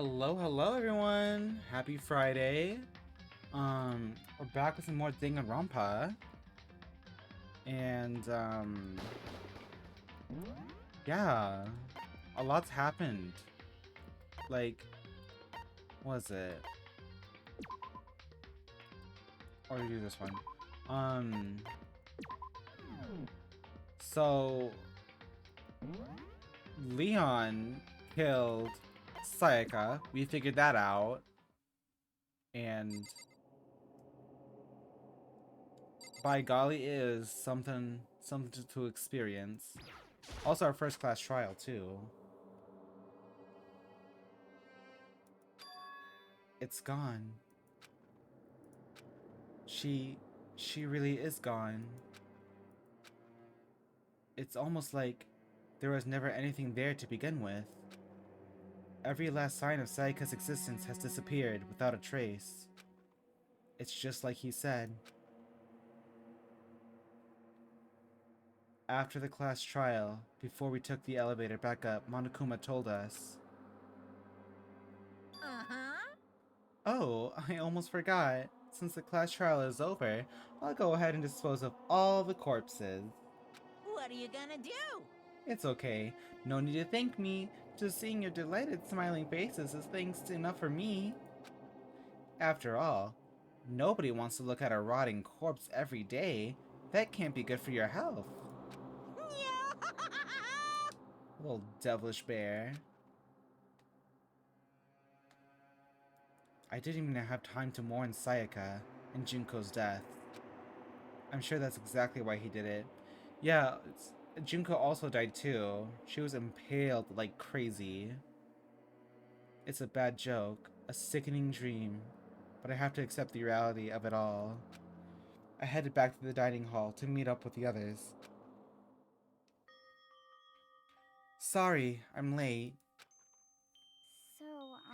Hello everyone. Happy Friday. We're back with some more Danganronpa. And yeah, a lot's happened. Like, what was it? Or do this one. Um so Leon killed Sayaka. We figured that out. And by golly, it is something to experience. Also our first class trial too. It's gone. She she really is gone. It's almost like there was never anything there to begin with. Every last sign of Sayaka's existence has disappeared without a trace. It's just like he said. After the class trial, before we took the elevator back up, Monokuma told us. Uh-huh. Oh, I almost forgot. Since the class trial is over, I'll go ahead and dispose of all the corpses. What are you gonna do? It's okay. No need to thank me. Just seeing your delighted smiling faces is thanks enough for me. After all, nobody wants to look at a rotting corpse every day. That can't be good for your health. Little devilish bear. I didn't even have time to mourn Sayaka and Junko's death. I'm sure that's exactly why he did it. Yeah, Junko also died too. She was impaled like crazy. It's a bad joke, a sickening dream, but I have to accept the reality of it all. I headed back to the dining hall to meet up with the others. Sorry, I'm late. So,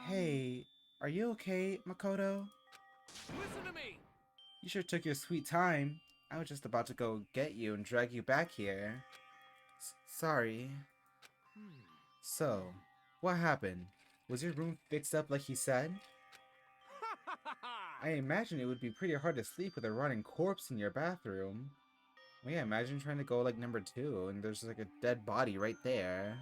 Hey, are you okay, Makoto? Listen to me! You sure took your sweet time. I was just about to go get you and drag you back here. Sorry. So, what happened? Was your room fixed up like he said? I imagine it would be pretty hard to sleep with a rotting corpse in your bathroom. Well, yeah, imagine trying to go like number 2 and there's like a dead body right there.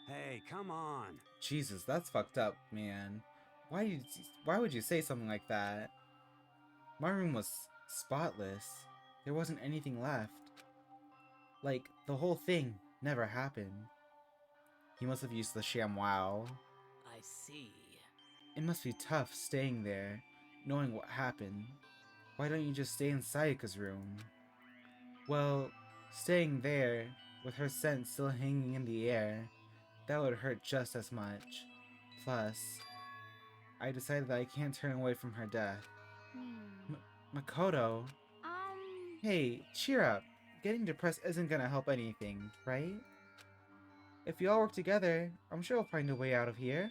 Hey, come on. Jesus, that's fucked up, man. Why would you say something like that? My room was spotless. There wasn't anything left. Like, the whole thing never happened. He must have used the ShamWow. I see. It must be tough staying there, knowing what happened. Why don't you just stay in Sayaka's room? Well, staying there, with her scent still hanging in the air, that would hurt just as much. Plus, I decided that I can't turn away from her death. Makoto? Hey, cheer up. Getting depressed isn't gonna help anything, right? If we all work together, I'm sure we'll find a way out of here.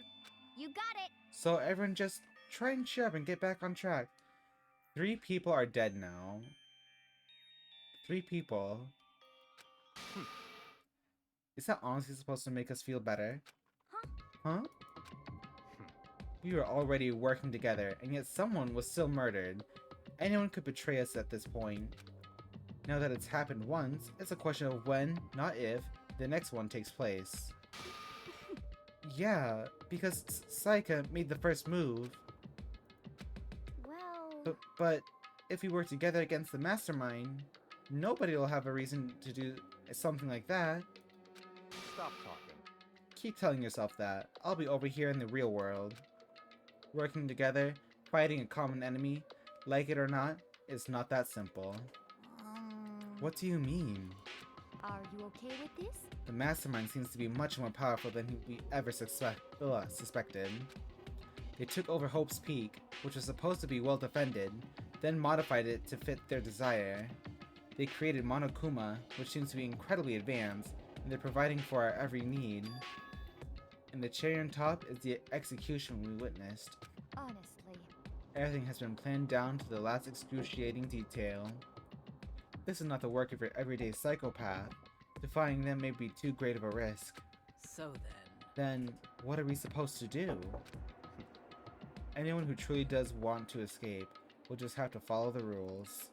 you got it. So everyone just try and cheer up and get back on track. 3 people are dead now. 3 people. Is that honestly supposed to make us feel better? Huh? We were already working together, and yet someone was still murdered. Anyone could betray us at this point. Now that it's happened once, it's a question of when, not if, the next one takes place. Yeah, because Sayaka made the first move. Well, But if we work together against the mastermind, nobody will have a reason to do something like that. Stop talking. Keep telling yourself that. I'll be over here in the real world. Working together, fighting a common enemy, like it or not, it's not that simple. What do you mean? are you okay with this? The mastermind seems to be much more powerful than we ever suspected. They took over Hope's Peak, which was supposed to be well defended, then modified it to fit their desire. They created Monokuma, which seems to be incredibly advanced, and they're providing for our every need. And the cherry on top is the execution we witnessed. Honestly. Everything has been planned down to the last excruciating detail. This is not the work of your everyday psychopath. Defying them may be too great of a risk. So then, then what are we supposed to do? Anyone who truly does want to escape will just have to follow the rules.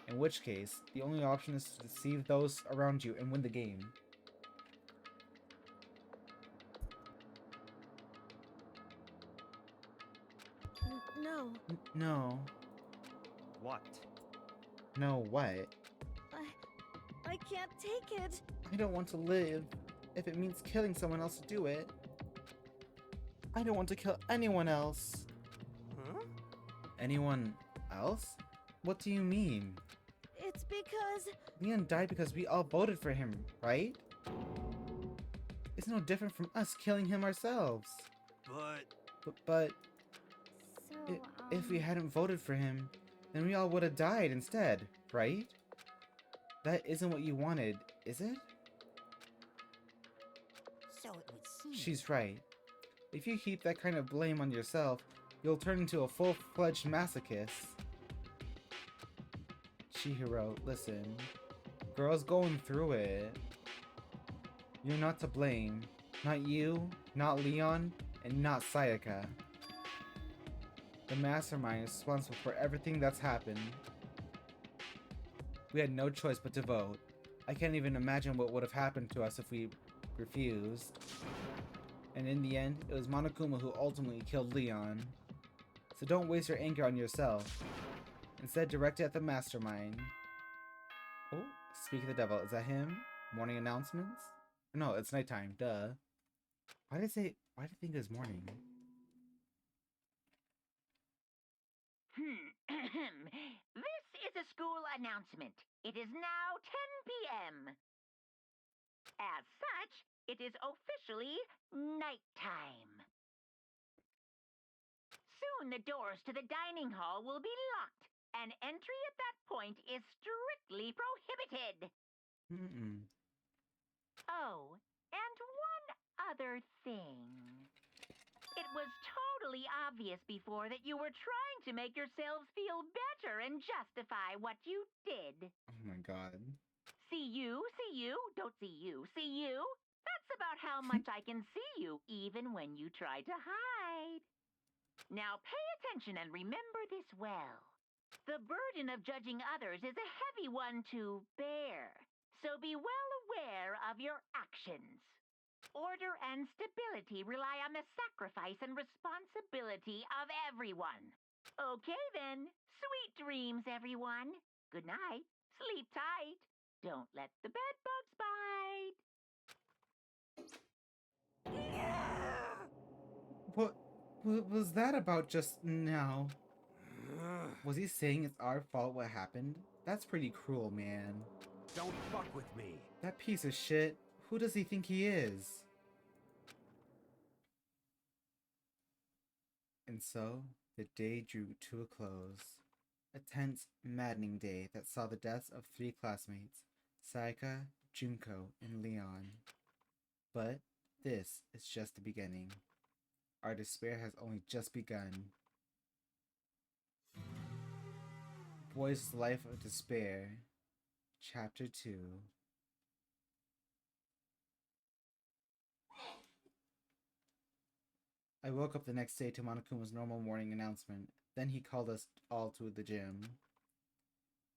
In which case, the only option is to deceive those around you and win the game. No. No. What? No what? I can't take it. I don't want to live. If it means killing someone else to do it. I don't want to kill anyone else. Huh? Anyone else? What do you mean? It's because... Leon died because we all voted for him, right? It's no different from us killing him ourselves. But So, if we hadn't voted for him, then we all would have died instead, right? That isn't what you wanted, is it? So it would seem. She's right. If you heap that kind of blame on yourself, you'll turn into a full-fledged masochist. Chihiro, listen. Girl's going through it. You're not to blame. Not you, not Leon, and not Sayaka. The mastermind is responsible for everything that's happened. We had no choice but to vote. I can't even imagine what would have happened to us if we refused. And in the end, it was Monokuma who ultimately killed Leon. So don't waste your anger on yourself. Instead, direct it at the mastermind. Oh, speak of the devil, is that him? Morning announcements? No, it's nighttime, duh. Why did I think it was morning? This is a school announcement. It is now 10 p.m. As such, it is officially nighttime. Soon the doors to the dining hall will be locked, and entry at that point is strictly prohibited. Oh, and one other thing. It was totally obvious before that you were trying to make yourselves feel better and justify what you did. Oh my god. See you, don't see you, see you. That's about how much I can see you, even when you try to hide. Now pay attention and remember this well. The burden of judging others is a heavy one to bear, so be well aware of your actions. Order and stability rely on the sacrifice and responsibility of everyone. Okay then, sweet dreams, everyone. Good night, sleep tight. Don't let the bed bugs bite. What was that about just now? Was he saying it's our fault what happened? That's pretty cruel, man. Don't fuck with me. That piece of shit. Who does he think he is? And so, the day drew to a close. A tense, maddening day that saw the deaths of 3 classmates, Sayaka, Junko, and Leon. But this is just the beginning. Our despair has only just begun. Boy's Life of Despair, Chapter 2. I woke up the next day to Monokuma's normal morning announcement. Then he called us all to the gym.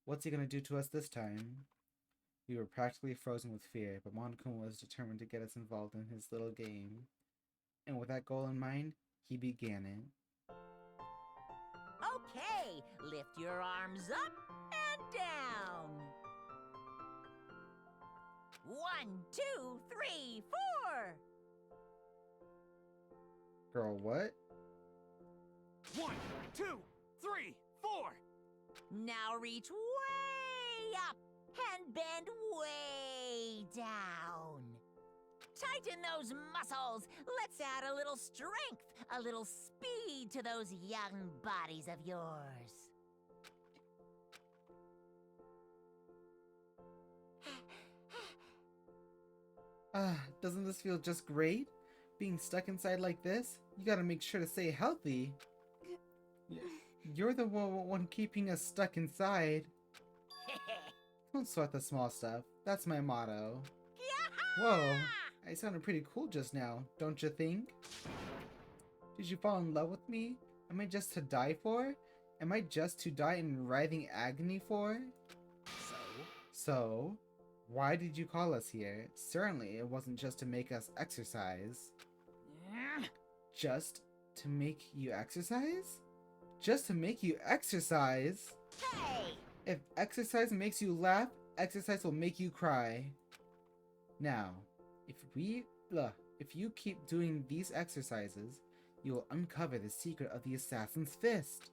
What's he gonna do to us this time? We were practically frozen with fear, but Monokuma was determined to get us involved in his little game. And with that goal in mind, he began it. Okay, lift your arms up and down. 1, 2, 3, 4. Girl, what? 1, 2, 3, 4. Now reach way up and bend way down. Tighten those muscles. Let's add a little strength, a little speed to those young bodies of yours. Doesn't this feel just great? Being stuck inside like this? You gotta make sure to stay healthy. You're the one keeping us stuck inside. Don't sweat the small stuff. That's my motto. Whoa. I sounded pretty cool just now, don't you think? Did you fall in love with me? Am I just to die for? Am I just to die in writhing agony for? So, why did you call us here? Certainly, it wasn't just to make us exercise. Just to make you exercise? Just to make you exercise? Hey! If exercise makes you laugh, exercise will make you cry. Now, if you keep doing these exercises, you will uncover the secret of the assassin's fist.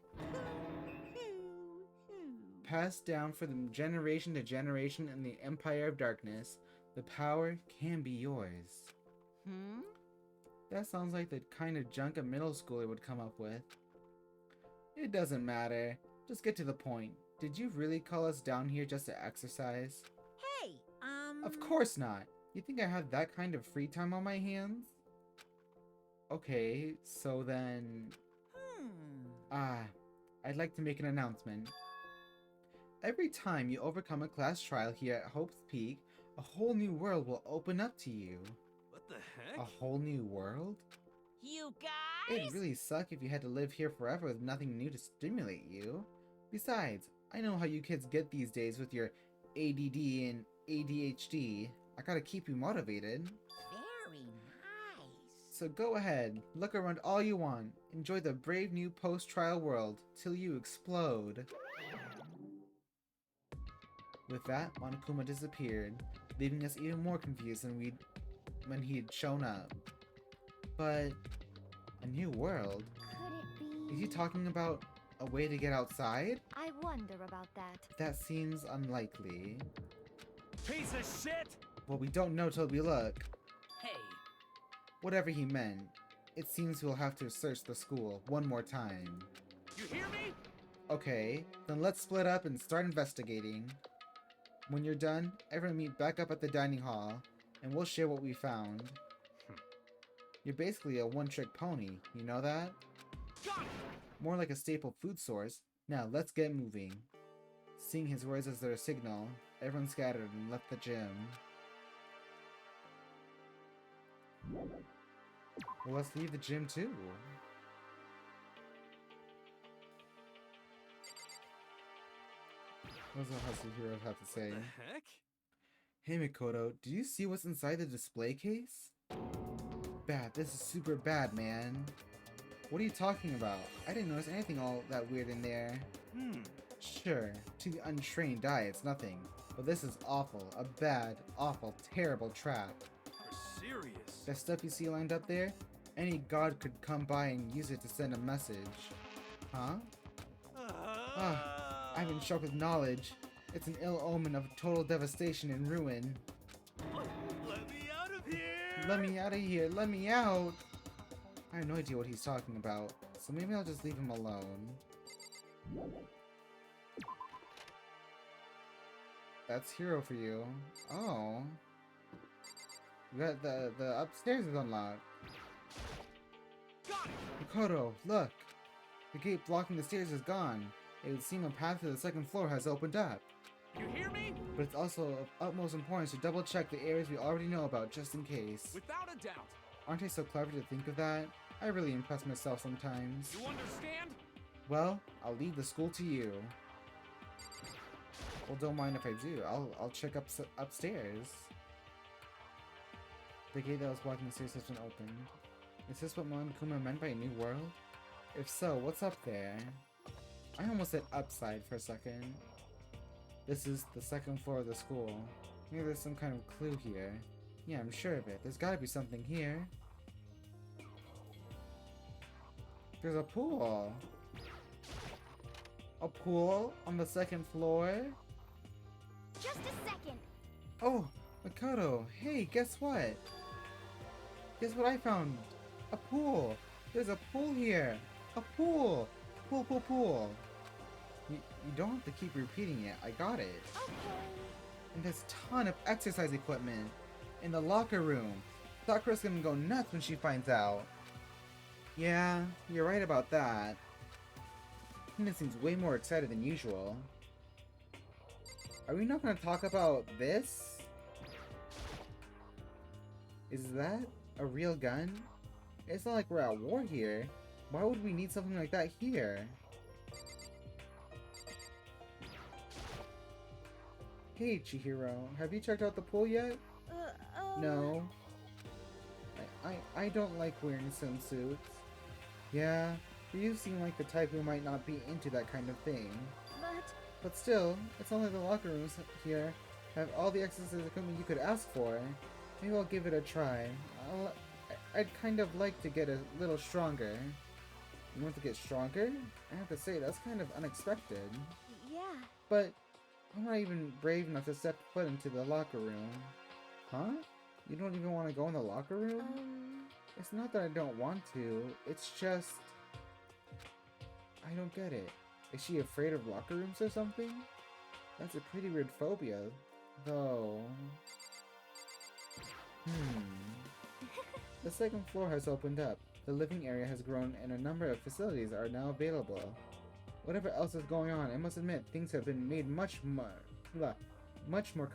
Passed down from generation to generation in the Empire of Darkness, the power can be yours. That sounds like the kind of junk a middle schooler would come up with. It doesn't matter. Just get to the point. Did you really call us down here just to exercise? Hey, Of course not. You think I have that kind of free time on my hands? Okay, so then... I'd like to make an announcement. Every time you overcome a class trial here at Hope's Peak, a whole new world will open up to you. What the heck? A whole new world? You guys? It'd really suck if you had to live here forever with nothing new to stimulate you. Besides, I know how you kids get these days with your ADD and ADHD. I gotta keep you motivated. Very nice. So go ahead, look around all you want. Enjoy the brave new post-trial world till you explode. With that, Monokuma disappeared, leaving us even more confused than when he had shown up. But a new world? could it be? Is he talking about a way to get outside? I wonder about that. That seems unlikely. Piece of shit! Well, we don't know till we look. Hey, Whatever he meant, it seems we'll have to search the school one more time. you hear me? Okay, then let's split up and start investigating. When you're done, everyone meet back up at the dining hall, and we'll share what we found. You're basically a one-trick pony, you know that? Got it! More like a staple food source. Now, let's get moving. Seeing his words as their signal, everyone scattered and left the gym. Well, let's leave the gym too. What does the hustle hero have to say? What the heck? Hey Mikoto, do you see what's inside the display case? Bad, this is super bad, man. What are you talking about? I didn't notice anything all that weird in there. Sure, to the untrained eye it's nothing, but this is awful, a bad, awful, terrible trap. You're serious? That stuff you see lined up there? Any god could come by and use it to send a message. Huh? I'm in shock with knowledge. It's an ill omen of total devastation and ruin. Let me out of here! Let me out of here, let me out! I have no idea what he's talking about, so maybe I'll just leave him alone. That's Hero for you. Oh. The upstairs is unlocked. Got it! Mikoto, look! The gate blocking the stairs is gone. It would seem a path to the second floor has opened up. You hear me? But it's also of utmost importance to double check the areas we already know about just in case. Without a doubt. Aren't I so clever to think of that? I really impress myself sometimes. You understand? Well, I'll leave the school to you. Well, don't mind if I do. I'll check upstairs. The gate that was blocking the stairs has been opened. Is this what Monokuma meant by a new world? If so, what's up there? I almost said upside for a second. This is the second floor of the school. Maybe there's some kind of clue here. Yeah, I'm sure of it. There's gotta be something here. There's a pool. A pool on the second floor? Just a second. Oh, Makoto, hey, guess what? Guess what I found? A pool. There's a pool here. A pool. Pool, pool, pool. You don't have to keep repeating it. I got it. Okay. And there's a ton of exercise equipment in the locker room. Sakura's gonna go nuts when she finds out. Yeah, you're right about that. Hina seems way more excited than usual. Are we not gonna talk about this? Is that a real gun? It's not like we're at war here. Why would we need something like that here? Hey, Chihiro, have you checked out the pool yet? No. I don't like wearing swimsuits. Yeah, you seem like the type who might not be into that kind of thing. But still, it's only the locker rooms here have all the exercise equipment you could ask for. Maybe I'll give it a try. I'd kind of like to get a little stronger. You want to get stronger? I have to say, that's kind of unexpected. Yeah. But I'm not even brave enough to step foot into the locker room. Huh? You don't even want to go in the locker room? It's not that I don't want to, it's just... I don't get it. Is she afraid of locker rooms or something? That's a pretty weird phobia, though. The second floor has opened up. The living area has grown and a number of facilities are now available. Whatever else is going on, I must admit, things have been made much more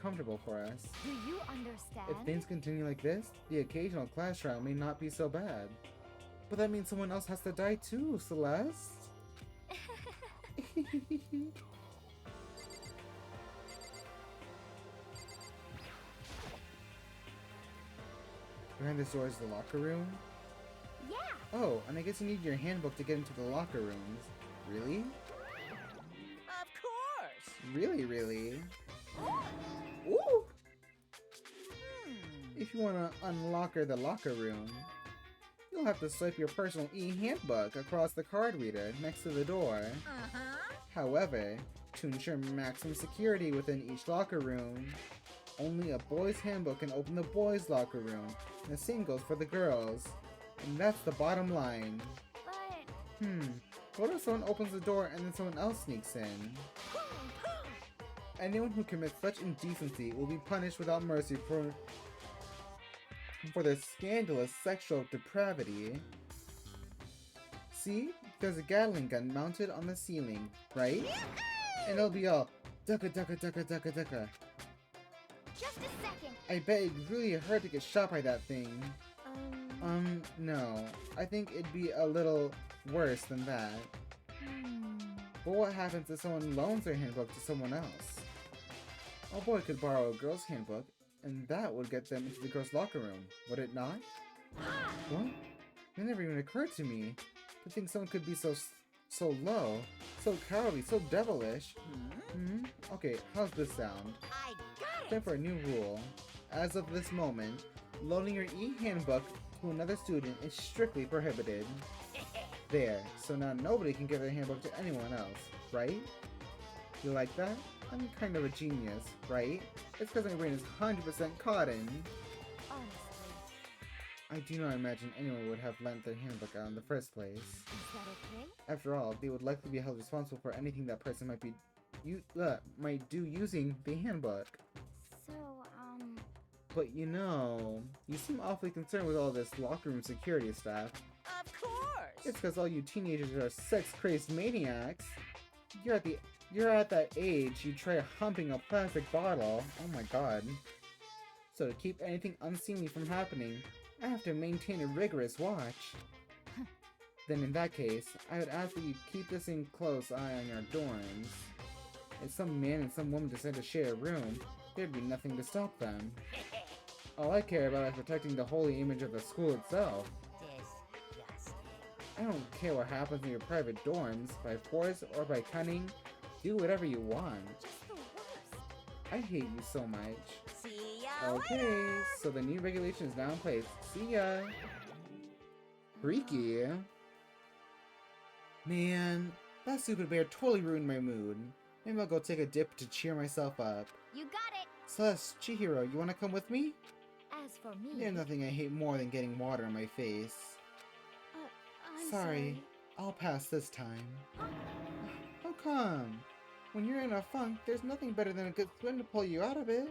comfortable for us. Do you understand? If things continue like this, the occasional class trial may not be so bad. But that means someone else has to die too, Celeste. Behind this door is the locker room. Yeah. Oh, and I guess you need your handbook to get into the locker rooms. Really? Of course! Really, really? Ooh! If you want to unlocker the locker room, you'll have to swipe your personal e-handbook across the card reader next to the door. However, to ensure maximum security within each locker room, only a boys' handbook can open the boys' locker room, and the same goes for the girls. And that's the bottom line. But... What if someone opens the door and then someone else sneaks in? Anyone who commits such indecency will be punished without mercy for their scandalous sexual depravity. See? There's a Gatling gun mounted on the ceiling, right? And it'll be all ducka ducka ducka ducka ducka. Just a second. I bet it'd really hurt to get shot by that thing. No. I think it'd be a little worse than that. But what happens if someone loans their handbook to someone else? A boy could borrow a girl's handbook, and that would get them into the girl's locker room, would it not? What? That never even occurred to me. To think someone could be so low, so cowardly, so devilish. Okay, how's this sound? I got Time for a new rule. As of this moment, loaning your e-handbook to another student is strictly prohibited. There, so now nobody can give their handbook to anyone else, right? You like that? I'm kind of a genius, right? It's because my brain is 100% cotton. Honestly. I do not imagine anyone would have lent their handbook out in the first place. Is that okay? After all, they would likely be held responsible for anything that person might do using the handbook. So, But you know, you seem awfully concerned with all this locker room security stuff. Of course! It's because all you teenagers are sex-crazed maniacs. You're at that age you try humping a plastic bottle. Oh my god. So to keep anything unseemly from happening, I have to maintain a rigorous watch. Then in that case, I would ask that you keep this in close eye on your dorms. If some man and some woman decide to share a room, there'd be nothing to stop them. All I care about is protecting the holy image of the school itself. disgusting. I don't care what happens in your private dorms, by force or by cunning. Do whatever you want. Just the worst. I hate you so much. See ya Okay, later. so the new regulation is now in place. See ya! Freaky. Man, that stupid bear totally ruined my mood. Maybe I'll go take a dip to cheer myself up. You got it. Celeste, Chihiro, you wanna come with me? As for me, There's nothing I hate more than getting water in my face. I'm Sorry, I'll pass this time. How come? When you're in a funk, there's nothing better than a good swim to pull you out of it.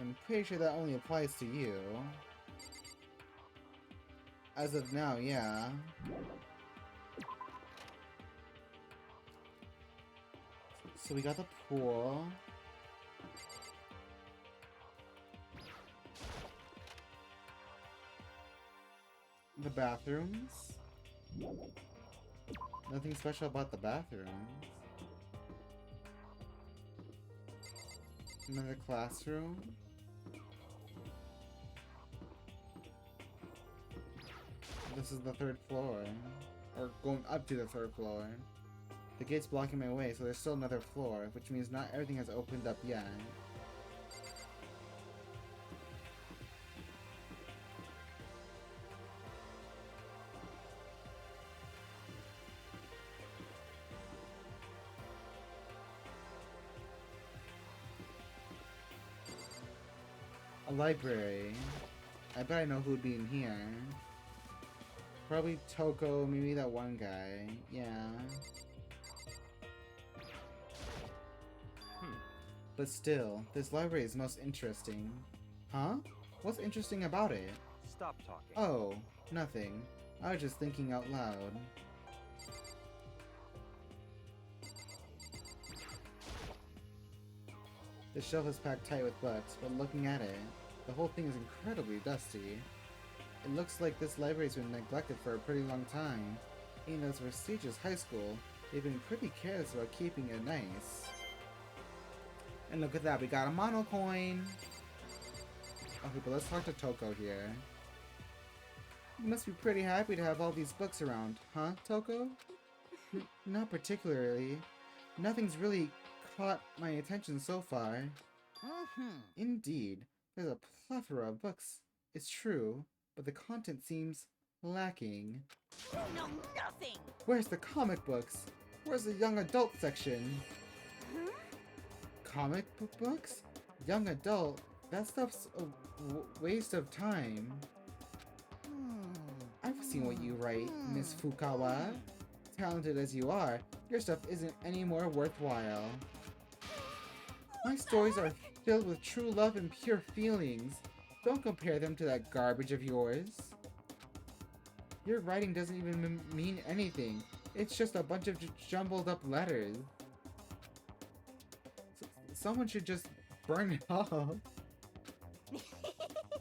I'm pretty sure that only applies to you. As of now, yeah. So we got the pool. The bathrooms? Nothing special about the bathrooms. Another classroom? This is the 3rd floor. Or going up to the 3rd floor. The gate's blocking my way, so there's still another floor, which means not everything has opened up yet. A library. I bet I know who'd be in here. Probably Toko, maybe that one guy. Yeah. But still, this library is most interesting. Huh? What's interesting about it? Stop talking. Oh, nothing. I was just thinking out loud. The shelf is packed tight with books, but looking at it, the whole thing is incredibly dusty. It looks like this library's been neglected for a pretty long time. Even though it's a prestigious high school, they've been pretty careless about keeping it nice. And look at that, we got a mono coin! Okay, but let's talk to Toko here. You must be pretty happy to have all these books around, huh, Toko? Not particularly. Nothing's really caught my attention so far. Indeed, there's a plethora of books. It's true, but the content seems lacking. No, nothing. Where's the comic books? Where's the young adult section? Comic book books? Young adult? That stuff's a waste of time. I've seen what you write, Miss Fukawa. Talented as you are, your stuff isn't any more worthwhile. My stories are filled with true love and pure feelings. Don't compare them to that garbage of yours. Your writing doesn't even mean anything. It's just a bunch of jumbled up letters. Someone should just burn it off.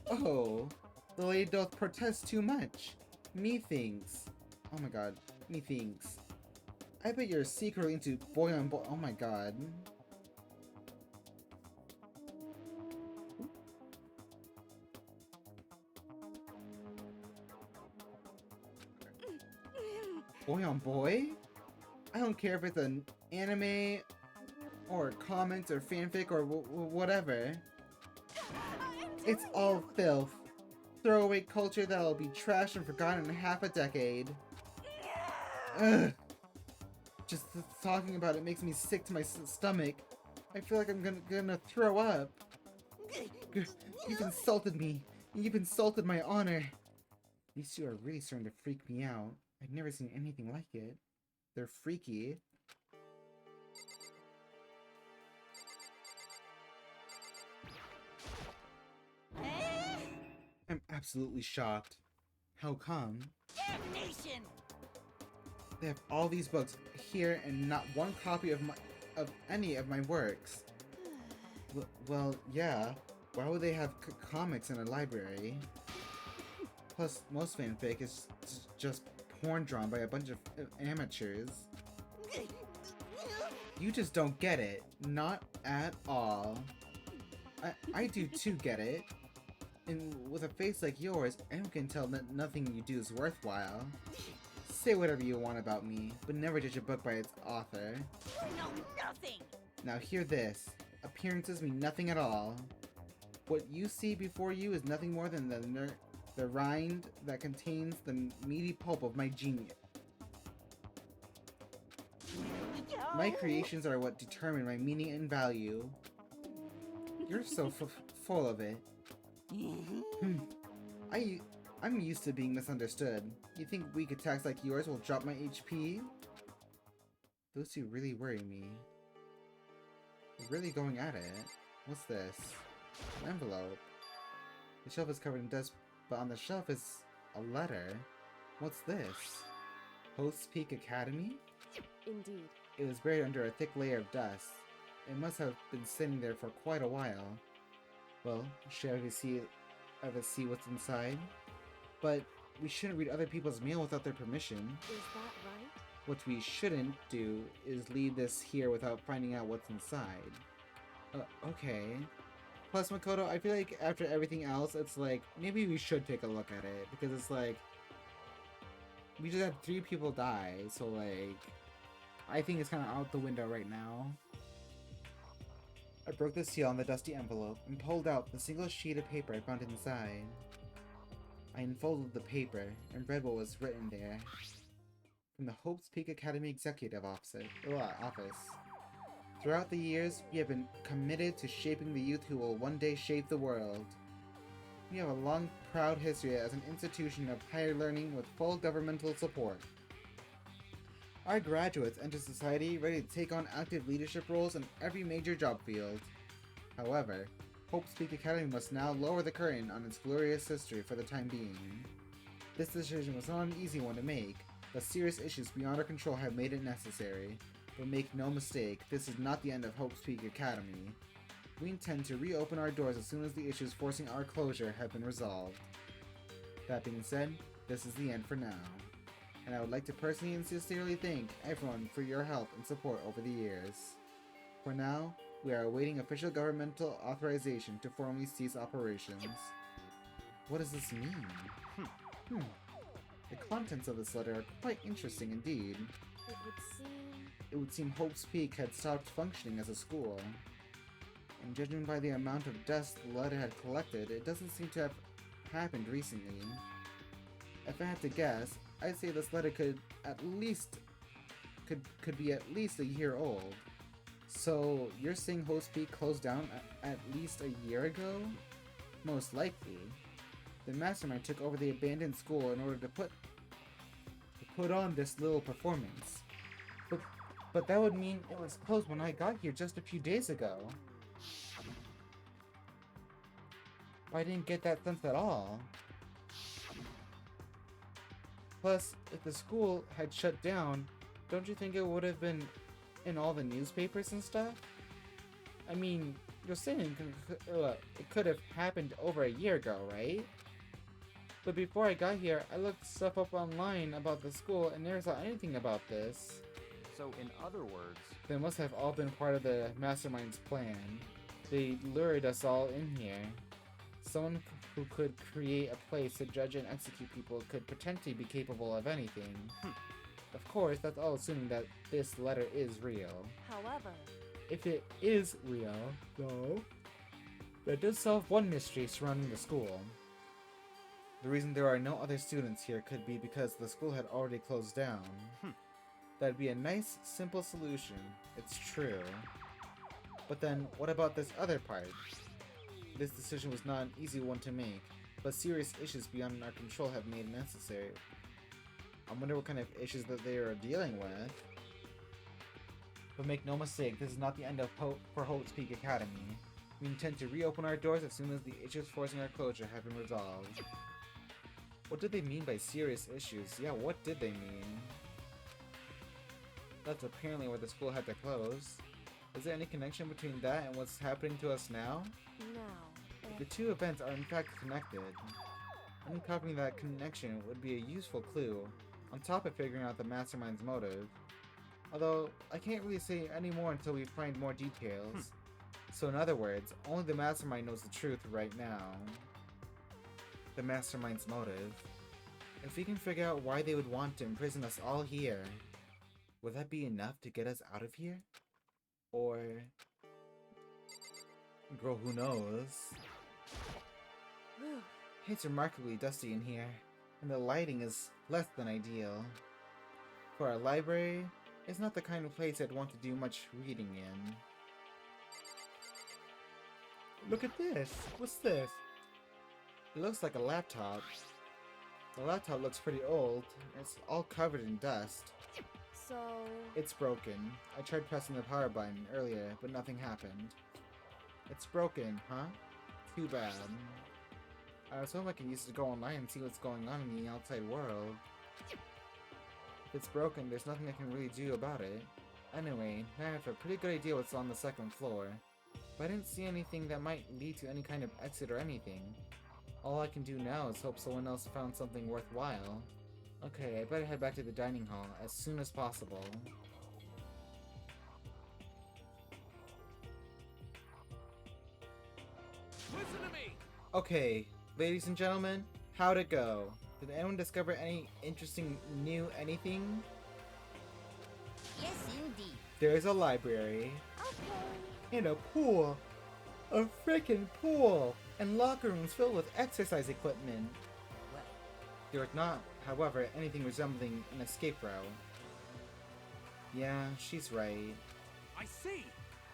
Oh, the lady doth protest too much. Methinks. Oh my god, methinks. I bet you're secretly into boy on boy. Oh my god. Boy on boy? I don't care if it's an anime or comics or fanfic or whatever. It's all filth. Throwaway culture that'll be trashed and forgotten in half a decade. Ugh. Just talking about it makes me sick to my stomach. I feel like I'm gonna throw up. You've insulted me. You've insulted my honor. These two are really starting to freak me out. I've never seen anything like it. They're freaky. I'm absolutely shocked. How come? Damnation! They have all these books here and not one copy of any of my works. Well, yeah. Why would they have comics in a library? Plus, most fanfic is just porn drawn by a bunch of amateurs. You just don't get it. Not at all. I do too get it. And with a face like yours, anyone can tell that nothing you do is worthwhile. Say whatever you want about me, but never judge a book by its author. No, nothing! Now hear this. Appearances mean nothing at all. What you see before you is nothing more than the rind that contains the meaty pulp of my genius. My creations are what determine my meaning and value. You're so full of it. I'm used to being misunderstood. You think weak attacks like yours will drop my HP? Those two really worry me. They're really going at it. What's this? An envelope. The shelf is covered in dust, but on the shelf is a letter. What's this? Host Peak Academy? Indeed. It was buried under a thick layer of dust. It must have been sitting there for quite a while. Well, should I ever see what's inside? But we shouldn't read other people's mail without their permission. Is that right? What we shouldn't do is leave this here without finding out what's inside. Okay. Plus, Makoto, I feel like after everything else, it's like, maybe we should take a look at it. Because it's like, we just had 3 people die, so like, I think it's kind of out the window right now. I broke the seal on the dusty envelope and pulled out the single sheet of paper I found inside. I unfolded the paper and read what was written there. From the Hope's Peak Academy Executive Office. Throughout the years, we have been committed to shaping the youth who will one day shape the world. We have a long, proud history as an institution of higher learning with full governmental support. Our graduates enter society ready to take on active leadership roles in every major job field. However, Hope's Peak Academy must now lower the curtain on its glorious history for the time being. This decision was not an easy one to make, but serious issues beyond our control have made it necessary. But make no mistake, this is not the end of Hope's Peak Academy. We intend to reopen our doors as soon as the issues forcing our closure have been resolved. That being said, this is the end for now. And I would like to personally and sincerely thank everyone for your help and support over the years. For now, we are awaiting official governmental authorization to formally cease operations. What does this mean? The contents of this letter are quite interesting indeed. It would seem Hope's Peak had stopped functioning as a school. And judging by the amount of dust the letter had collected, it doesn't seem to have happened recently. If I had to guess, I'd say this letter could be at least a year old. So you're saying Hope's Peak closed down at least a year ago? Most likely. The mastermind took over the abandoned school in order to put on this little performance. But that would mean it was closed when I got here just a few days ago. I didn't get that sense at all. Plus, if the school had shut down, don't you think it would have been in all the newspapers and stuff? I mean, you're saying it could have happened over a year ago, right? But before I got here, I looked stuff up online about the school and never saw anything about this. So, in other words, They must have all been part of the mastermind's plan. They lured us all in here. Someone who could create a place to judge and execute people could potentially be capable of anything. Of course, that's all assuming that this letter is real. However, If it is real, though, that does solve one mystery surrounding the school. The reason there are no other students here could be because the school had already closed down. That'd be a nice, simple solution. It's true. But then, what about this other part? This decision was not an easy one to make, but serious issues beyond our control have made it necessary. I wonder what kind of issues that they are dealing with. But make no mistake, this is not the end of for Hope's Peak Academy. We intend to reopen our doors as soon as the issues forcing our closure have been resolved. What did they mean by serious issues? Yeah, what did they mean? That's apparently why the school had to close. Is there any connection between that and what's happening to us now? now, The two events are in fact connected. Uncovering that connection would be a useful clue, on top of figuring out the mastermind's motive. Although, I can't really say any more until we find more details. So in other words, only the mastermind knows the truth right now. The mastermind's motive. If we can figure out why they would want to imprison us all here, would that be enough to get us out of here? Or... girl, who knows? It's remarkably dusty in here, and the lighting is less than ideal. For our library, it's not the kind of place I'd want to do much reading in. Look at this! What's this? It looks like a laptop. The laptop looks pretty old. It's all covered in dust. so It's broken. I tried pressing the power button earlier, but nothing happened. It's broken, huh? Too bad. I was hoping I could use it to go online and see what's going on in the outside world. If it's broken, there's nothing I can really do about it. Anyway, now I have a pretty good idea what's on the second floor. But I didn't see anything that might lead to any kind of exit or anything. All I can do now is hope someone else found something worthwhile. Okay, I better head back to the dining hall as soon as possible. Listen to me! Okay, ladies and gentlemen, how'd it go? Did anyone discover any interesting new anything? Yes, indeed. There's a library. Okay. And a pool. A frickin' pool! And locker rooms filled with exercise equipment. Well, There was not, however, anything resembling an escape route. Yeah, she's right. I see!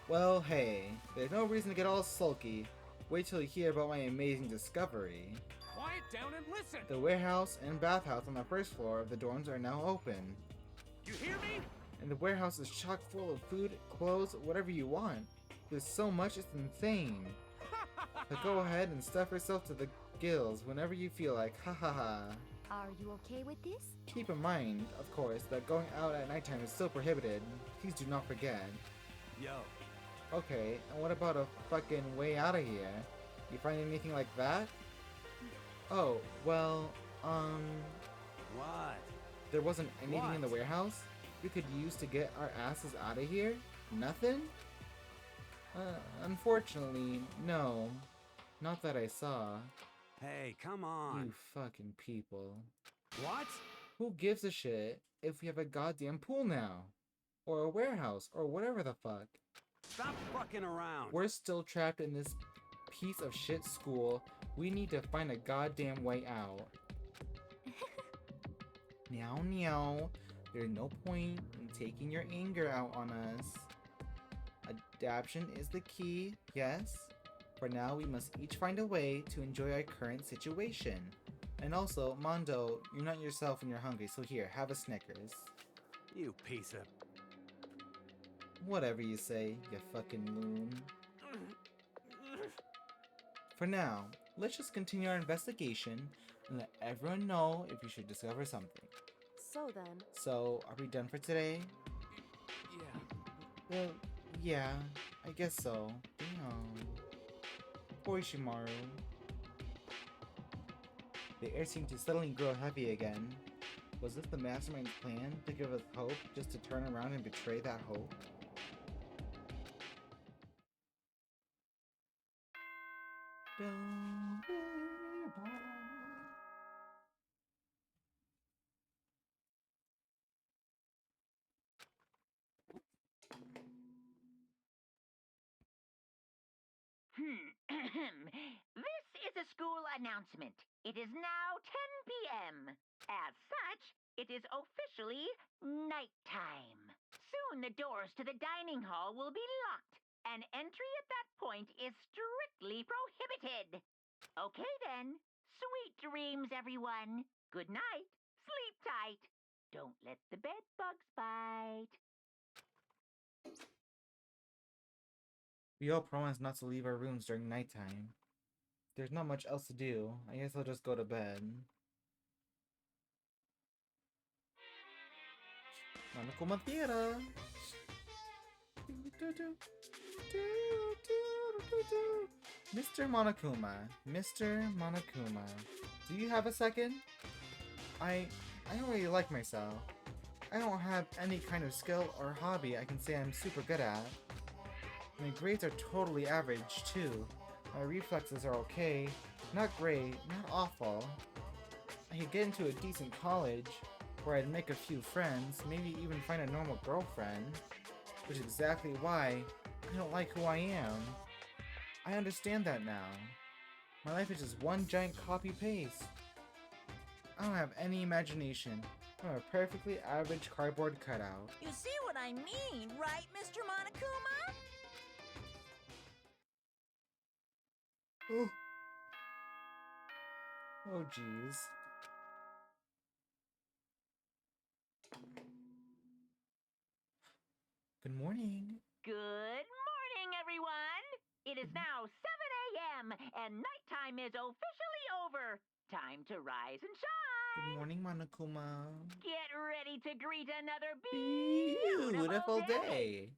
Well, hey, there's no reason to get all sulky. Wait till you hear about my amazing discovery. Quiet down and listen! The warehouse and bathhouse on the first floor of the dorms are now open. You hear me? And the warehouse is chock full of food, clothes, whatever you want. There's so much, it's insane. So go ahead and stuff yourself to the gills whenever you feel like, ha ha ha. Are you okay with this? Keep in mind, of course, that going out at nighttime is still prohibited. Please do not forget. Yo. Okay, and what about a fucking way out of here? You find anything like that? Oh, well, What? there wasn't anything in the What? warehouse we could use to get our asses out of here? Nothing? Unfortunately, no. Not that I saw. Hey, come on. You fucking people. What? Who gives a shit if we have a goddamn pool now? Or a warehouse, or whatever the fuck. Stop fucking around. We're still trapped in this piece of shit school. We need to find a goddamn way out. Meow meow. There's no point in taking your anger out on us. Adaption is the key, yes? For now, we must each find a way to enjoy our current situation. And also, Mondo, you're not yourself when you're hungry, so here, have a Snickers. You piece of... Whatever you say, you fucking loon. For now, let's just continue our investigation and let everyone know if you should discover something. So then, So, are we done for today? Yeah. Well, yeah, I guess so. Damn. Poor Shimaru. The air seemed to suddenly grow heavy again. Was this the mastermind's plan to give us hope just to turn around and betray that hope? Don't worry about it. This is a school announcement. It is now 10 p.m. As such, it is officially nighttime. Soon the doors to the dining hall will be locked, and entry at that point is strictly prohibited. Okay then. Sweet dreams, everyone. Good night. Sleep tight. Don't let the bed bugs bite. We all promised not to leave our rooms during nighttime. There's not much else to do. I guess I'll just go to bed. Monokuma Theater! Mr. Monokuma, do you have a second? I don't really like myself. I don't have any kind of skill or hobby I can say I'm super good at. My grades are totally average, too. My reflexes are okay. Not great, not awful. I could get into a decent college, where I'd make a few friends, maybe even find a normal girlfriend. Which is exactly why I don't like who I am. I understand that now. My life is just one giant copy-paste. I don't have any imagination. I'm a perfectly average cardboard cutout. You see what I mean, right, Mr. Monokuma? Oh. Oh, jeez. Good morning. Good morning, everyone. It is now 7 a.m., and nighttime is officially over. Time to rise and shine. Good morning, Monokuma. Get ready to greet another beautiful day.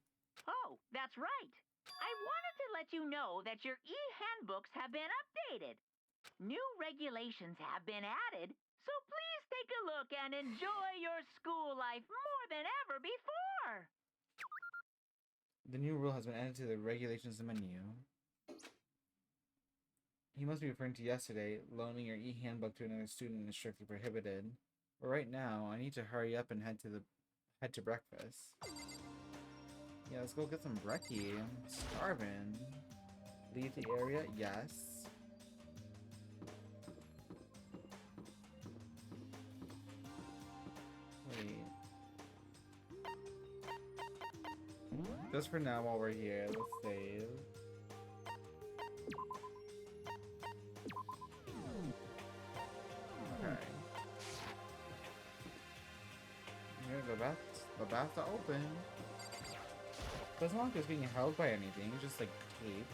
Oh, that's right. I wanted to let you know that your e-handbooks have been updated. New regulations have been added, so please take a look and enjoy your school life more than ever before. The new rule has been added to the regulations menu. He must be referring to yesterday. Loaning your e-handbook to another student is strictly prohibited. But right now, I need to hurry up and head to breakfast. Yeah, let's go get some brekkie. I'm starving. Leave the area? Yes. Wait. Just for now while we're here, let's save. Okay. Here, the bath's open. But it's not like it's being held by anything, it's just like tape.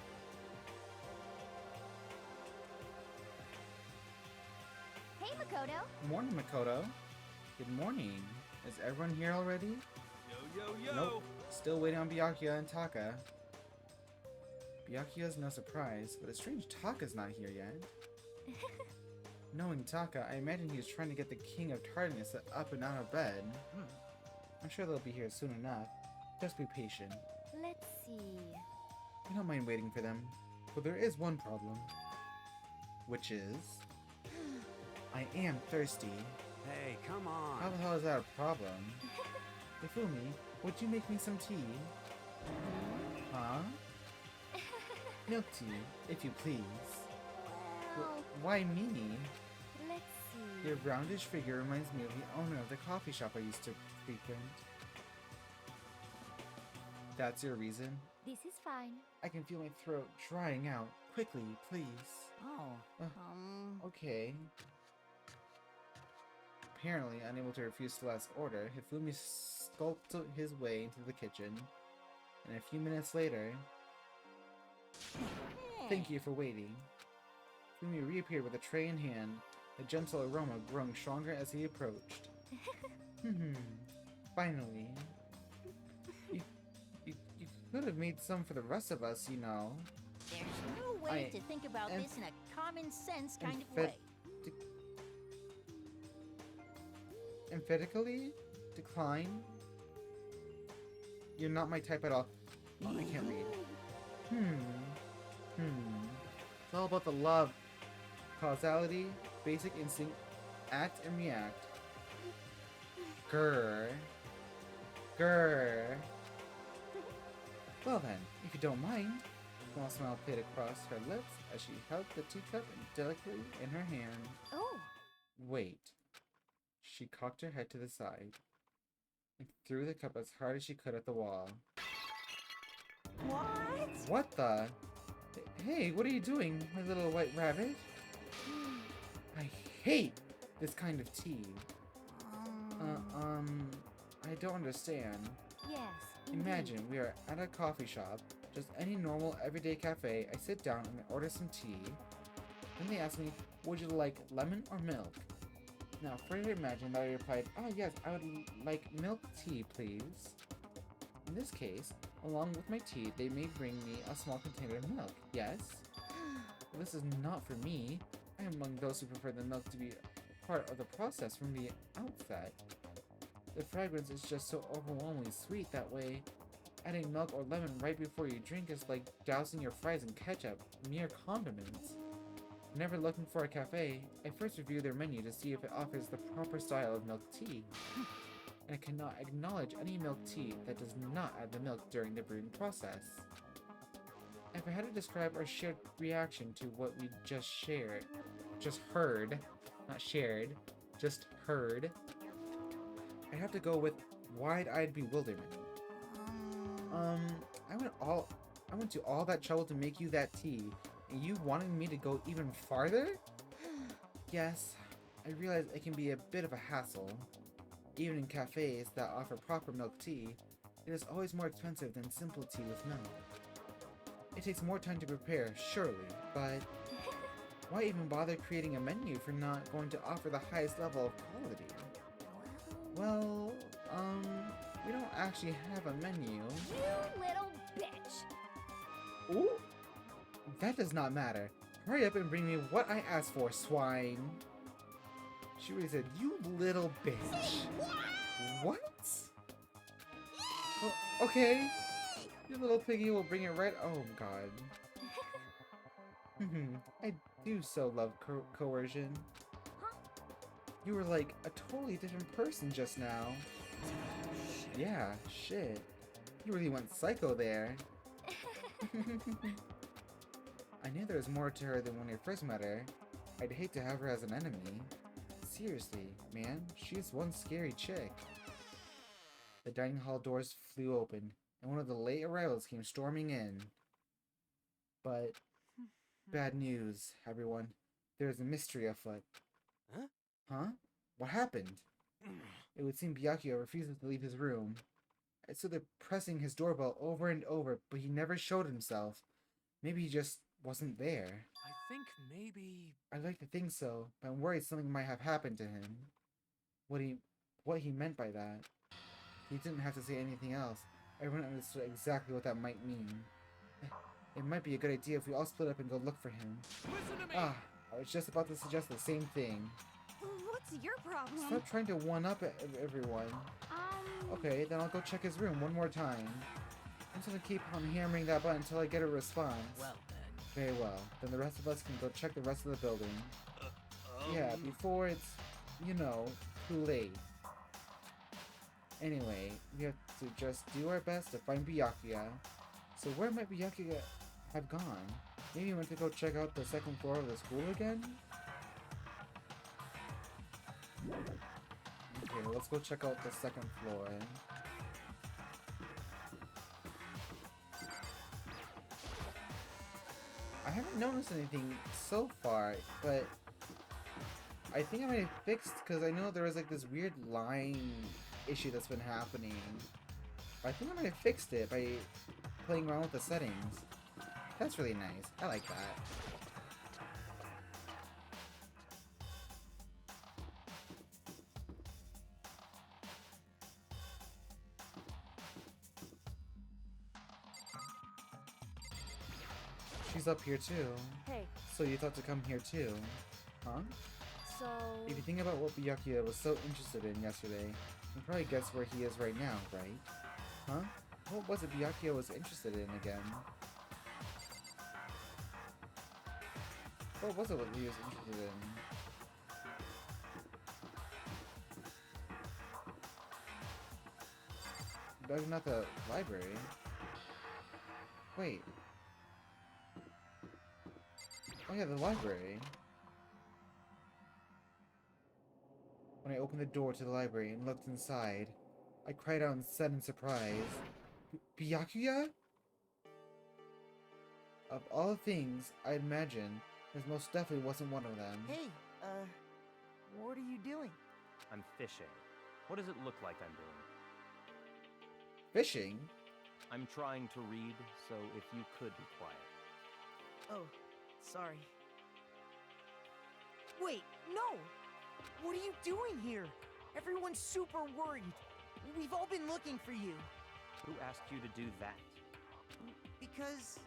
Hey, Makoto. Morning, Makoto. Good morning. Is everyone here already? Yo, yo, yo! Nope. Still waiting on Byakuya and Taka. Byakuya's no surprise, but it's strange Taka's not here yet. Knowing Taka, I imagine he's trying to get the King of Tardiness up and out of bed. I'm sure they'll be here soon enough. Just be patient. Let's see. I don't mind waiting for them, but there is one problem. Which is... I am thirsty. Hey, come on! How the hell is that a problem? Ifumi, would you make me some tea? Huh? Milk tea, if you please. Well, Why me? let's see. Your roundish figure reminds me of the owner of the coffee shop I used to frequent. That's your reason? This is fine. I can feel my throat drying out. Quickly, please. Oh, Okay. Apparently, unable to refuse Celeste's order, Hifumi skulked his way into the kitchen. And a few minutes later... Thank you for waiting. Hifumi reappeared with a tray in hand, the gentle aroma growing stronger as he approached. Finally. You could have made some for the rest of us, you know. There's no way to think about this in a common sense kind of way. Emphatically? Decline? You're not my type at all. Oh, I can't read. It's all about the love. Causality, basic instinct, act and react. Grr. Grr. Well then, if you don't mind. A small smile played across her lips as she held the teacup delicately in her hand. Oh, Wait. She cocked her head to the side and threw the cup as hard as she could at the wall. What? What the? Hey, what are you doing, my little white rabbit? I hate this kind of tea. I don't understand. yes. Indeed. Imagine we are at a coffee shop, just any normal everyday cafe. I sit down and I order some tea. Then they ask me, would you like lemon or milk? Now, further imagine that I replied, oh yes, I would like milk tea, please. In this case, along with my tea, they may bring me a small container of milk, yes? But this is not for me. I am among those who prefer the milk to be part of the process from the outset. The fragrance is just so overwhelmingly sweet that way. Adding milk or lemon right before you drink is like dousing your fries in ketchup, mere condiments. Whenever looking for a cafe, I first review their menu to see if it offers the proper style of milk tea. And I cannot acknowledge any milk tea that does not add the milk during the brewing process. If I had to describe our shared reaction to what we just heard, not shared, just heard, I'd have to go with wide-eyed bewilderment. I went to all that trouble to make you that tea, and you wanted me to go even farther? Yes, I realize it can be a bit of a hassle. Even in cafes that offer proper milk tea, it is always more expensive than simple tea with milk. It takes more time to prepare, surely, but why even bother creating a menu if you're not going to offer the highest level of quality? Well, we don't actually have a menu. You little bitch. Ooh? That does not matter. Hurry up and bring me what I asked for, swine. She really said, you little bitch. What? Oh, okay. Your little piggy will bring it right. Oh, God. I do so love coercion. Huh? You were like a totally different person just now. Yeah, shit. You really went psycho there. I knew there was more to her than when I first met her. I'd hate to have her as an enemy. Seriously, man, she's one scary chick. The dining hall doors flew open, and one of the late arrivals came storming in. But bad news, everyone. There's a mystery afoot. Huh? Huh? What happened? It would seem Byakuya refuses to leave his room. I stood there pressing his doorbell over and over, but he never showed himself. Maybe he just wasn't there. I think maybe... I'd like to think so, but I'm worried something might have happened to him. What he meant by that. He didn't have to say anything else. Everyone understood exactly what that might mean. It might be a good idea if we all split up and go look for him. Listen to me! Ah, I was just about to suggest the same thing. What's your problem? Stop trying to one-up everyone. Okay, then I'll go check his room one more time. I'm just gonna keep on hammering that button until I get a response. Well then. Very well. Then the rest of us can go check the rest of the building. Yeah, before it's, you know, too late. Anyway, we have to just do our best to find Byakuya. So where might Byakuya have gone? Maybe he went to go check out the second floor of the school again? Okay, let's go check out the second floor. I haven't noticed anything so far, but I think I might have fixed, because I know there was like this weird line issue that's been happening. I think I might have fixed it by playing around with the settings. That's really nice. I like that. She's up here too. Hey, So you thought to come here too, huh? so... If you think about what Byakuya was so interested in yesterday, you can probably guess where he is right now, right? Huh? What was it Byakuya was interested in again? What was it what he was interested in? Maybe not the library. Wait. Oh yeah, the library. When I opened the door to the library and looked inside, I cried out and said in surprise, Byakuya? Of all things I'd imagined, this most definitely wasn't one of them. Hey, what are you doing? I'm fishing. What does it look like I'm doing? Fishing? I'm trying to read, so if you could be quiet. Oh, sorry. Wait, no! What are you doing here? Everyone's super worried. We've all been looking for you. Who asked you to do that? Because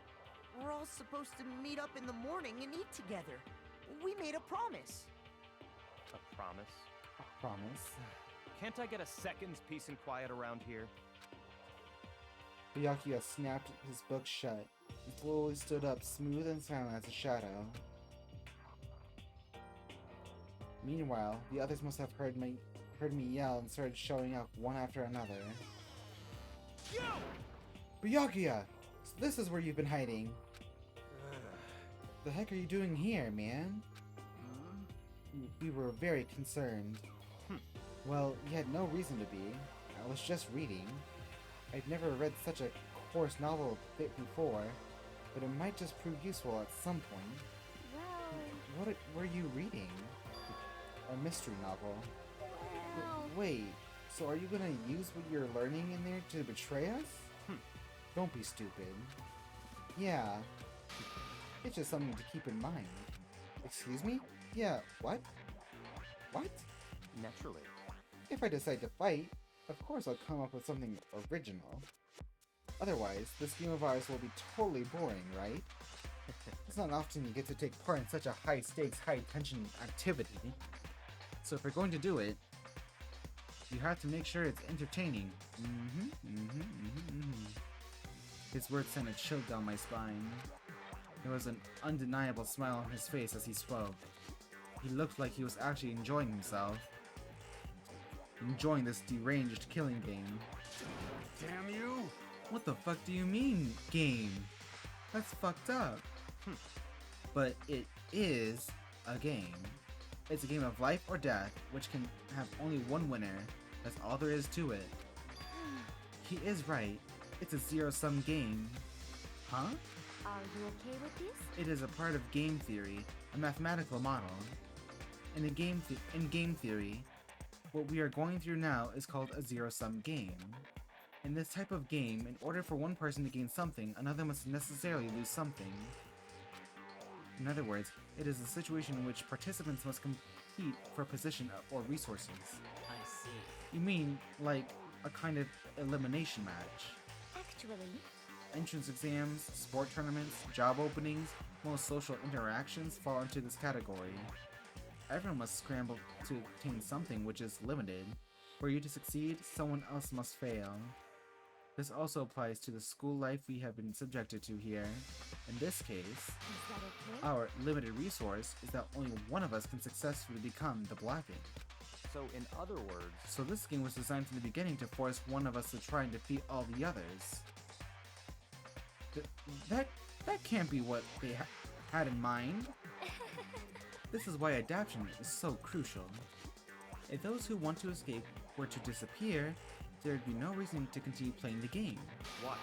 we're all supposed to meet up in the morning and eat together. We made a promise. A promise? I promise. Can't I get a second's peace and quiet around here? Byakuya snapped his book shut and slowly stood up, smooth and silent as a shadow. Meanwhile, the others must have heard me yell and started showing up one after another. Yo! Byakuya! So this is where you've been hiding. The heck are you doing here, man? We were very concerned. Well, you had no reason to be. I was just reading. I've never read such a coarse novel before, but it might just prove useful at some point. Well... What were you reading? A mystery novel. Well... Wait, so are you gonna use what you're learning in there to betray us? Don't be stupid. Yeah. It's just something to keep in mind. Excuse me? Yeah, what? What? Naturally. If I decide to fight, of course I'll come up with something original. Otherwise, this game of ours will be totally boring, right? It's not often you get to take part in such a high-stakes, high-tension activity. So if you're going to do it, you have to make sure it's entertaining. His words sent a chill down my spine. There was an undeniable smile on his face as he spoke. He looked like he was actually enjoying himself. Enjoying this deranged killing game. Damn you! What the fuck do you mean, game? That's fucked up. But it is a game. It's a game of life or death, which can have only one winner. That's all there is to it. He is right. It's a zero-sum game. Huh? Are you okay with this? It is a part of game theory, a mathematical model. In game theory, what we are going through now is called a zero-sum game. In this type of game, in order for one person to gain something, another must necessarily lose something. In other words, it is a situation in which participants must compete for position or resources. I see. You mean, like, a kind of elimination match? Actually, Entrance exams, sport tournaments, job openings, most social interactions fall into this category. Everyone must scramble to obtain something which is limited. For you to succeed, someone else must fail. This also applies to the school life we have been subjected to here. In this case, is that okay? our limited resource is that only one of us can successfully become the Blackened. So, in other words, So this game was designed from the beginning to force one of us to try and defeat all the others. That can't be what they had in mind. This is why adaptation is so crucial. If those who want to escape were to disappear, there would be no reason to continue playing the game. what?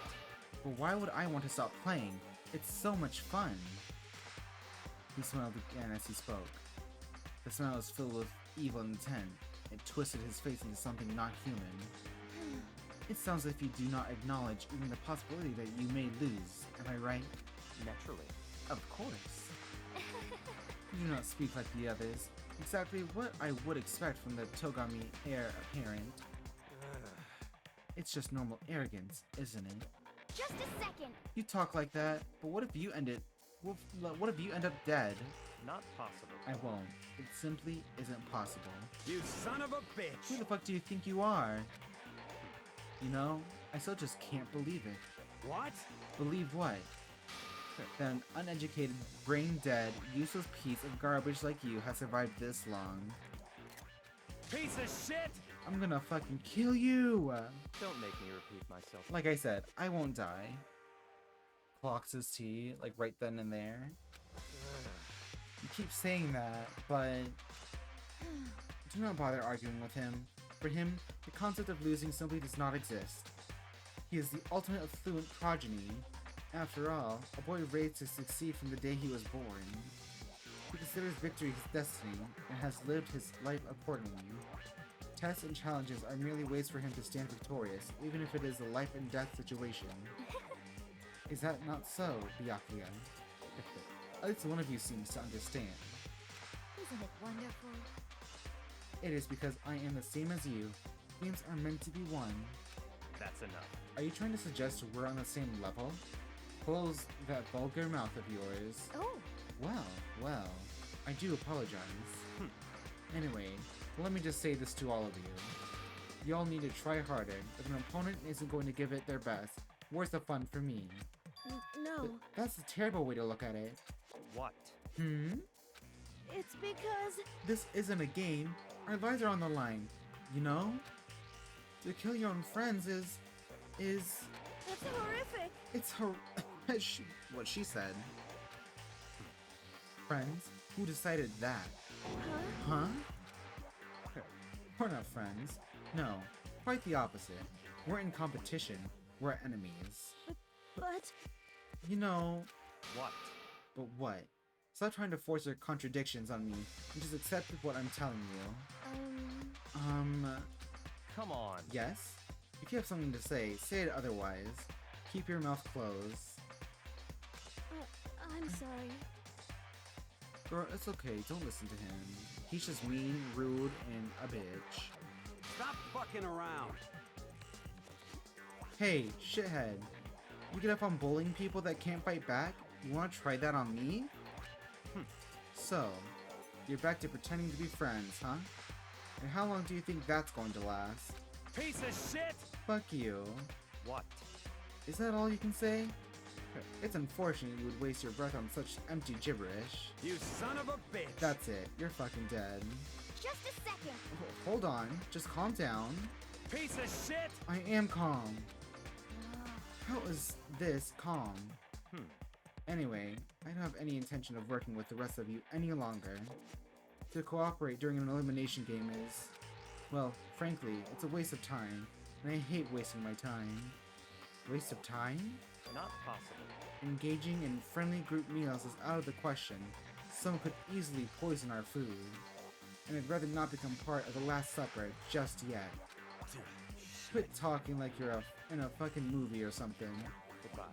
But why would I want to stop playing? It's so much fun. He smiled again as he spoke. The smile was filled with evil intent. It twisted his face into something not human. It sounds as if you do not acknowledge even the possibility that you may lose. Am I right? Naturally. Of course. You do not speak like the others. Exactly what I would expect from the Togami heir apparent. It's just normal arrogance, isn't it? Just a second. You talk like that, but what if you end up dead? Not possible. I won't. It simply isn't possible. You son of a Who bitch! the fuck do you think you are? You know, I still just can't believe it. What? Believe what? That an uneducated, brain-dead, useless piece of garbage like you has survived this long. Piece of shit! I'm gonna fucking kill you! Don't make me repeat myself. Like I said, I won't die. Clocks his tea, like right then and there. You keep saying that, but do not bother arguing with him. For him, the concept of losing simply does not exist. He is the ultimate affluent progeny. After all, a boy raised to succeed from the day he was born. He considers victory his destiny, and has lived his life accordingly. Tests and challenges are merely ways for him to stand victorious, even if it is a life and death situation. Is that not so, Byakuya? At least one of you seems to understand. Isn't it wonderful? It is because I am the same as you. Games are meant to be won. That's enough. Are you trying to suggest we're on the same level? Close that vulgar mouth of yours. Oh, Well, I do apologize. Anyway, let me just say this to all of you. Y'all need to try harder. If an opponent isn't going to give it their best, where's the fun for me? no. That's a terrible way to look at it. What? It's because... This isn't a game. Our lives are on the line, you know? To kill your own friends is... That's horrific. It's what she said. Friends? Who decided that? Huh? Huh? We're not friends. No, quite the opposite. We're in competition. We're enemies. But... You know, What? but what? Stop trying to force your contradictions on me and just accept what I'm telling you. Come on. Yes? If you have something to say it otherwise. Keep your mouth closed. I'm sorry. Girl, it's okay, don't listen to him. He's just mean, rude, and a bitch. Stop fucking around! Hey, shithead. You get up on bullying people that can't fight back? You want to try that on me? So, you're back to pretending to be friends, huh? And how long do you think that's going to last? Piece of shit! Fuck you. What? Is that all you can say? It's unfortunate you would waste your breath on such empty gibberish. You son of a bitch! That's it. You're fucking dead. Just a second. Hold on. Just calm down. Piece of shit! I am calm. How is this calm? Anyway, I don't have any intention of working with the rest of you any longer. To cooperate during an elimination game is, well, frankly, it's a waste of time, and I hate wasting my time. Waste of time? Not possible. Engaging in friendly group meals is out of the question. Someone could easily poison our food. And I'd rather not become part of the Last Supper just yet. Quit talking like you're in a fucking movie or something. Goodbye.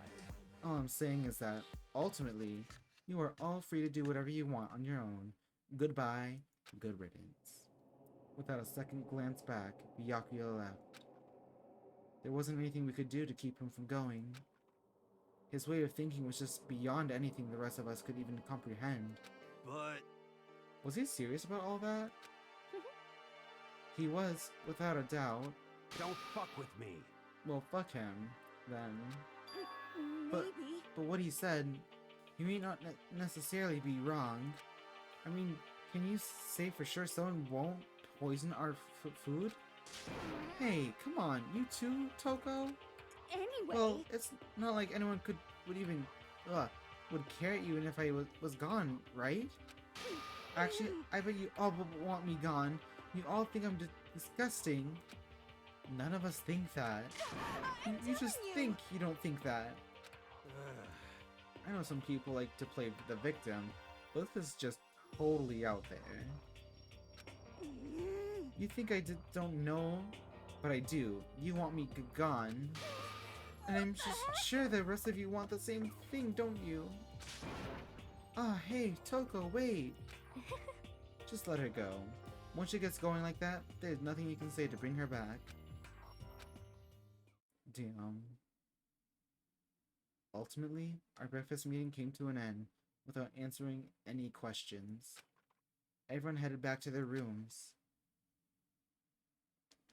All I'm saying is that, ultimately, you are all free to do whatever you want on your own. Goodbye, good riddance. Without a second glance back, Byakuya left. There wasn't anything we could do to keep him from going. His way of thinking was just beyond anything the rest of us could even comprehend. But... Was he serious about all that? He was, without a doubt. don't fuck with me. Well, fuck him, then. Maybe. But what he said, he may not necessarily be wrong. I mean, can you say for sure someone won't poison our food? Hey, come on, you too, Toko? Anyway. Well, it's not like anyone would care even if I was gone, right? Actually, I bet you all want me gone. You all think I'm disgusting. None of us think that. You just think you don't think that. I know some people like to play the victim, but this is just totally out there. You think I don't know, but I do. You want me gone. And I'm just sure the rest of you want the same thing, don't you? Ah, hey, Toko, wait. Just let her go. Once she gets going like that, there's nothing you can say to bring her back. Damn. Ultimately, our breakfast meeting came to an end without answering any questions. Everyone headed back to their rooms.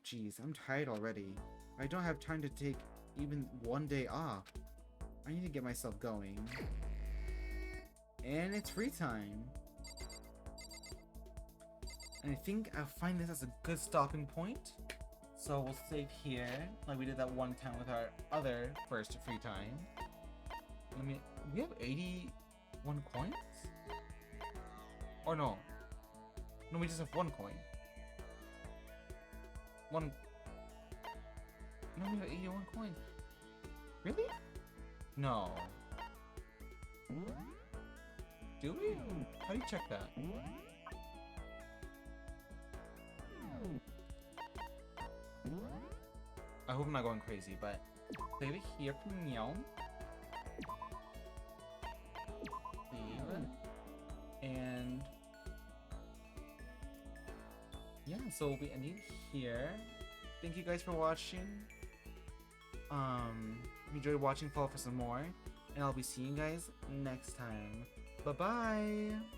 Jeez, I'm tired already. I don't have time to take even one day off. I need to get myself going. And it's free time. And I think I'll find this as a good stopping point. So we'll save here, like we did that one time with our other first free time. We have 81 coins? Or no. No, we just have 1 coin. No, we have 81 coins. Really? No. Do we? How do you check that? I hope I'm not going crazy, but save it here for meow. And yeah, so we'll be ending here. Thank you guys for watching. If you enjoyed watching, follow for some more, and I'll be seeing you guys next time. Bye bye.